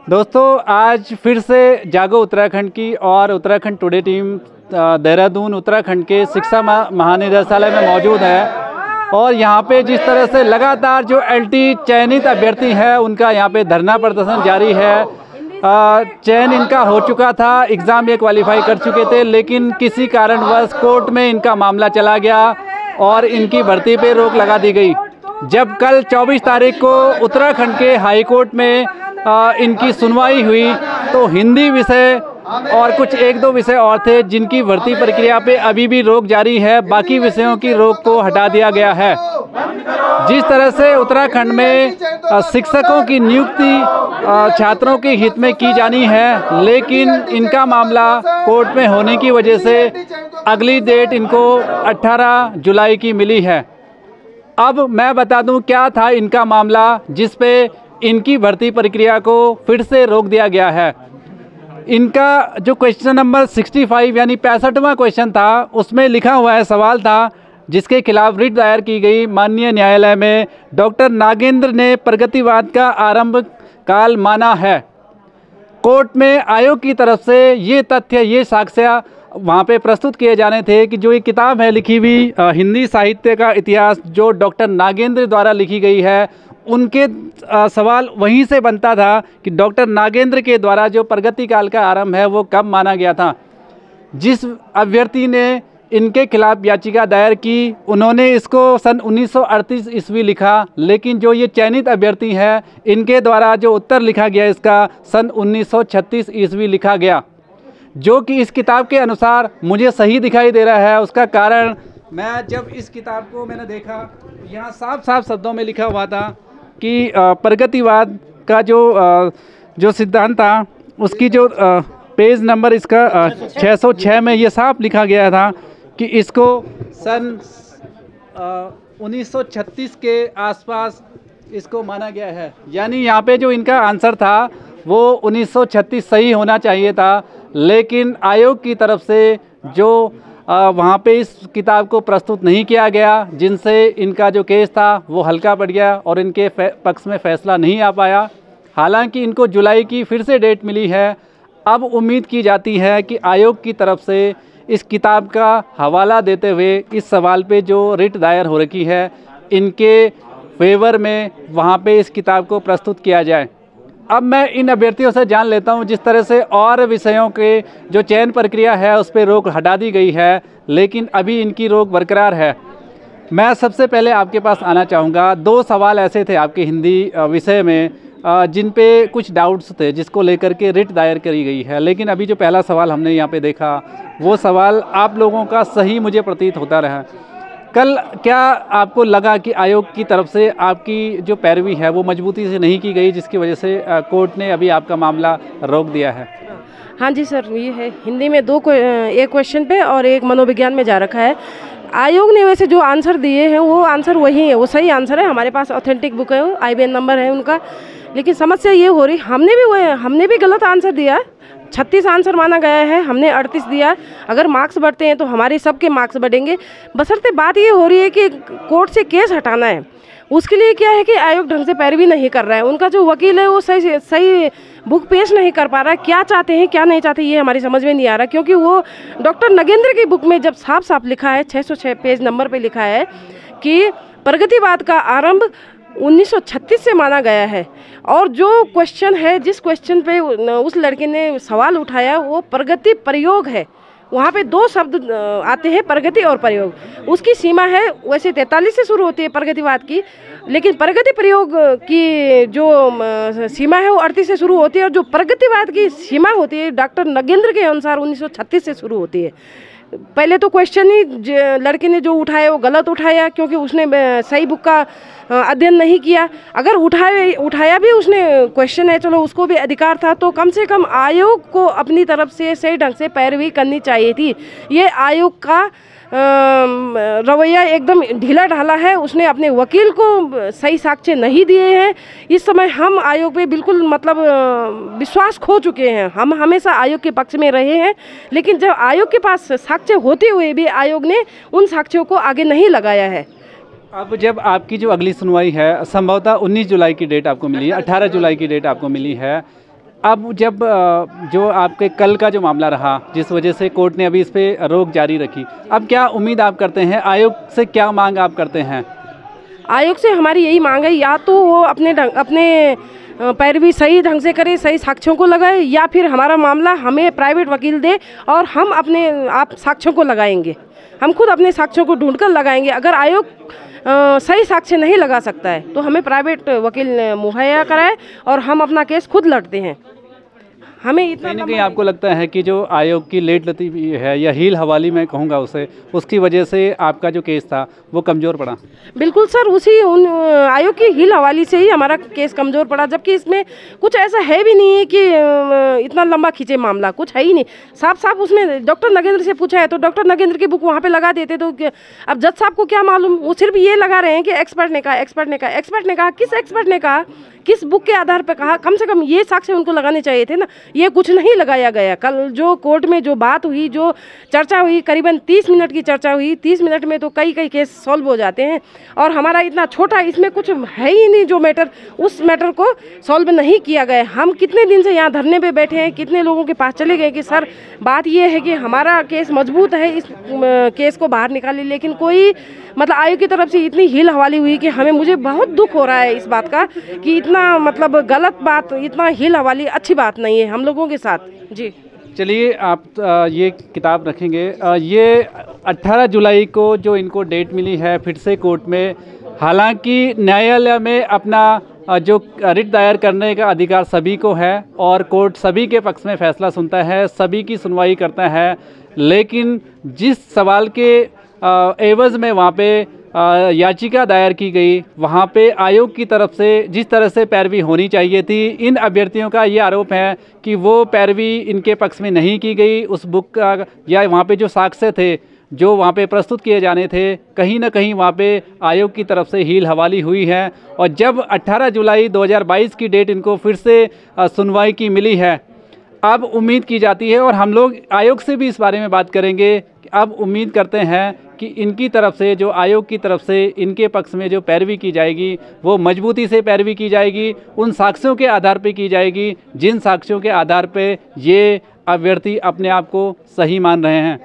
दोस्तों, आज फिर से जागो उत्तराखंड की और उत्तराखंड टुडे टीम देहरादून उत्तराखंड के शिक्षा महानिदेशालय में मौजूद है। और यहाँ पे जिस तरह से लगातार जो एलटी चयनित अभ्यर्थी हैं उनका यहाँ पे धरना प्रदर्शन जारी है। चयन इनका हो चुका था, एग्ज़ाम ये क्वालिफाई कर चुके थे, लेकिन किसी कारणवश कोर्ट में इनका मामला चला गया और इनकी भर्ती पे रोक लगा दी गई। जब कल 24 तारीख को उत्तराखंड के हाई कोर्ट में इनकी सुनवाई हुई तो हिंदी विषय और कुछ एक दो विषय और थे जिनकी भर्ती प्रक्रिया पे अभी भी रोक जारी है। बाकी विषयों की रोक को हटा दिया गया है। जिस तरह से उत्तराखंड में शिक्षकों की नियुक्ति छात्रों के हित में की जानी है, लेकिन इनका मामला कोर्ट में होने की वजह से अगली डेट इनको 18 जुलाई की मिली है। अब मैं बता दूं क्या था इनका मामला जिस पे इनकी भर्ती प्रक्रिया को फिर से रोक दिया गया है। इनका जो क्वेश्चन नंबर 65 यानी 65वां क्वेश्चन था, उसमें लिखा हुआ है, सवाल था जिसके खिलाफ रिट दायर की गई माननीय न्यायालय में। डॉक्टर नागेंद्र ने प्रगतिवाद का आरंभ काल माना है। कोर्ट में आयोग की तरफ से ये तथ्य, ये साक्ष्य वहाँ पे प्रस्तुत किए जाने थे कि जो ये किताब है लिखी हुई हिंदी साहित्य का इतिहास जो डॉक्टर नागेंद्र द्वारा लिखी गई है, उनके सवाल वहीं से बनता था कि डॉक्टर नागेंद्र के द्वारा जो प्रगति काल का आरंभ है वो कब माना गया था। जिस अभ्यर्थी ने इनके खिलाफ याचिका दायर की, उन्होंने इसको सन 1938 ईस्वी लिखा, लेकिन जो ये चयनित अभ्यर्थी हैं इनके द्वारा जो उत्तर लिखा गया इसका सन 1936 ईस्वी लिखा गया, जो कि इस किताब के अनुसार मुझे सही दिखाई दे रहा है। उसका कारण, मैं जब इस किताब को मैंने देखा, यहाँ साफ साफ शब्दों में लिखा हुआ था कि प्रगतिवाद का जो सिद्धांत था उसकी जो पेज नंबर इसका 606 में ये साफ लिखा गया था कि इसको सन 1936 के आसपास इसको माना गया है। यानी यहाँ पे जो इनका आंसर था वो 1936 सही होना चाहिए था, लेकिन आयोग की तरफ से जो वहाँ पे इस किताब को प्रस्तुत नहीं किया गया, जिनसे इनका जो केस था वो हल्का पड़ गया और इनके पक्ष में फ़ैसला नहीं आ पाया। हालांकि इनको जुलाई की फिर से डेट मिली है। अब उम्मीद की जाती है कि आयोग की तरफ से इस किताब का हवाला देते हुए इस सवाल पे जो रिट दायर हो रखी है इनके फेवर में वहाँ पे इस किताब को प्रस्तुत किया जाए। अब मैं इन अभ्यर्थियों से जान लेता हूं, जिस तरह से और विषयों के जो चयन प्रक्रिया है उस पर रोक हटा दी गई है, लेकिन अभी इनकी रोक बरकरार है। मैं सबसे पहले आपके पास आना चाहूँगा। 2 सवाल ऐसे थे आपके हिंदी विषय में जिन पे कुछ डाउट्स थे, जिसको लेकर के रिट दायर करी गई है, लेकिन अभी जो पहला सवाल हमने यहाँ पे देखा वो सवाल आप लोगों का सही मुझे प्रतीत होता रहा। कल क्या आपको लगा कि आयोग की तरफ से आपकी जो पैरवी है वो मजबूती से नहीं की गई, जिसकी वजह से कोर्ट ने अभी आपका मामला रोक दिया है? हाँ जी सर, ये है हिंदी में एक क्वेश्चन पे और एक मनोविज्ञान में जा रखा है। आयोग ने वैसे जो आंसर दिए हैं वो आंसर वही है, वो सही आंसर है। हमारे पास ऑथेंटिक बुक है, IBN नंबर है उनका। लेकिन समस्या ये हो रही, हमने भी गलत आंसर दिया। 36 आंसर माना गया है, हमने 38 दिया। अगर मार्क्स बढ़ते हैं तो हमारे सबके मार्क्स बढ़ेंगे। बशर्ते बात ये हो रही है कि कोर्ट से केस हटाना है, उसके लिए क्या है कि आयोग ढंग से पैरवी नहीं कर रहा है। उनका जो वकील है वो सही बुक पेश नहीं कर पा रहा है। क्या चाहते हैं क्या नहीं चाहते ये हमारी समझ में नहीं आ रहा, क्योंकि वो डॉक्टर नगेंद्र की बुक में जब साफ साफ लिखा है, 606 पेज नंबर पर लिखा है कि प्रगतिवाद का आरंभ 1936 से माना गया है। और जो क्वेश्चन है, जिस क्वेश्चन पे उस लड़के ने सवाल उठाया वो प्रगति प्रयोग है। वहाँ पे 2 शब्द आते हैं, प्रगति और प्रयोग। उसकी सीमा है वैसे 43 से शुरू होती है प्रगतिवाद की, लेकिन प्रगति प्रयोग की जो सीमा है वो 38 से शुरू होती है। और जो प्रगतिवाद की सीमा होती है डॉक्टर नगेंद्र के अनुसार 1936 से शुरू होती है। पहले तो क्वेश्चन ही लड़के ने जो उठाया वो गलत उठाया, क्योंकि उसने सही बुक का अध्ययन नहीं किया। अगर उठाया भी उसने क्वेश्चन है, चलो उसको भी अधिकार था, तो कम से कम आयोग को अपनी तरफ से सही ढंग से पैरवी करनी चाहिए थी। ये आयोग का रवैया एकदम ढीला ढाला है। उसने अपने वकील को सही साक्ष्य नहीं दिए हैं। इस समय हम आयोग पे बिल्कुल मतलब विश्वास खो चुके हैं। हम हमेशा आयोग के पक्ष में रहे हैं, लेकिन जब आयोग के पास साक्ष्य होते हुए भी आयोग ने उन साक्ष्यों को आगे नहीं लगाया है। अब जब आपकी जो अगली सुनवाई है, संभवतः 19 जुलाई की डेट आपको मिली है, 18 जुलाई की डेट आपको मिली है, अब जब जो आपके कल का जो मामला रहा, जिस वजह से कोर्ट ने अभी इस पे रोक जारी रखी, अब क्या उम्मीद आप करते हैं, आयोग से क्या मांग आप करते हैं? आयोग से हमारी यही मांग है, या तो वो अपने पैरवी सही ढंग से करे, सही साक्ष्यों को लगाए, या फिर हमारा मामला हमें प्राइवेट वकील दे और हम अपने आप साक्ष्यों को लगाएंगे। हम खुद अपने साक्ष्यों को ढूंढकर लगाएंगे। अगर आयोग सही साक्ष्य नहीं लगा सकता है तो हमें प्राइवेट वकील मुहैया कराए और हम अपना केस खुद लड़ते हैं। हमें इतना कहीं ना कहीं आपको लगता है कि जो आयोग की लेट लतीफ़ी है या हील हवाली मैं कहूँगा उसे, उसकी वजह से आपका जो केस था वो कमज़ोर पड़ा? बिल्कुल सर, उन आयोग की हील हवाली से ही हमारा केस कमज़ोर पड़ा, जबकि इसमें कुछ ऐसा है भी नहीं है कि इतना लंबा खींचे मामला, कुछ है ही नहीं। साफ साफ उसमें डॉक्टर नगेंद्र से पूछा है तो डॉक्टर नगेंद्र की बुक वहाँ पे लगा देते तो अब जज साहब को क्या मालूम, वो सिर्फ ये लगा रहे हैं कि एक्सपर्ट ने कहा, एक्सपर्ट ने कहा। एक्सपर्ट ने कहा, किस एक्सपर्ट ने कहा, किस बुक के आधार पर कहा? कम से कम ये साक्ष्य उनको लगाने चाहिए थे ना, ये कुछ नहीं लगाया गया। कल जो कोर्ट में जो बात हुई, जो चर्चा हुई, करीबन 30 मिनट की चर्चा हुई। 30 मिनट में तो कई केस सॉल्व हो जाते हैं और हमारा इतना छोटा, इसमें कुछ है ही नहीं जो मैटर, उस मैटर को सॉल्व नहीं किया गया। हम कितने दिन से यहाँ धरने पे बैठे हैं, कितने लोगों के पास चले गए कि सर बात ये है कि हमारा केस मजबूत है, इस केस को बाहर निकालिए, लेकिन कोई मतलब आयोग की तरफ से इतनी हील हवाली हुई कि मुझे बहुत दुख हो रहा है इस बात का कि इतना मतलब गलत बात, इतना हील हवाली अच्छी बात नहीं है हम लोगों के साथ। जी चलिए, आप ये किताब रखेंगे। ये 18 जुलाई को जो इनको डेट मिली है फिर से कोर्ट में, हालांकि न्यायालय में अपना जो रिट दायर करने का अधिकार सभी को है और कोर्ट सभी के पक्ष में फैसला सुनता है, सभी की सुनवाई करता है, लेकिन जिस सवाल के एवज़ में वहाँ पे याचिका दायर की गई, वहाँ पे आयोग की तरफ से जिस तरह से पैरवी होनी चाहिए थी, इन अभ्यर्थियों का ये आरोप है कि वो पैरवी इनके पक्ष में नहीं की गई। उस बुक का या वहाँ पे जो साक्ष्य थे जो वहाँ पे प्रस्तुत किए जाने थे, कहीं ना कहीं वहाँ पे आयोग की तरफ से हील हवाली हुई है। और जब 18 जुलाई 2022 की डेट इनको फिर से सुनवाई की मिली है, अब उम्मीद की जाती है और हम लोग आयोग से भी इस बारे में बात करेंगे कि अब उम्मीद करते हैं कि इनकी तरफ से, जो आयोग की तरफ से इनके पक्ष में जो पैरवी की जाएगी वो मजबूती से पैरवी की जाएगी, उन साक्ष्यों के आधार पे की जाएगी जिन साक्ष्यों के आधार पे ये अभ्यर्थी अपने आप को सही मान रहे हैं।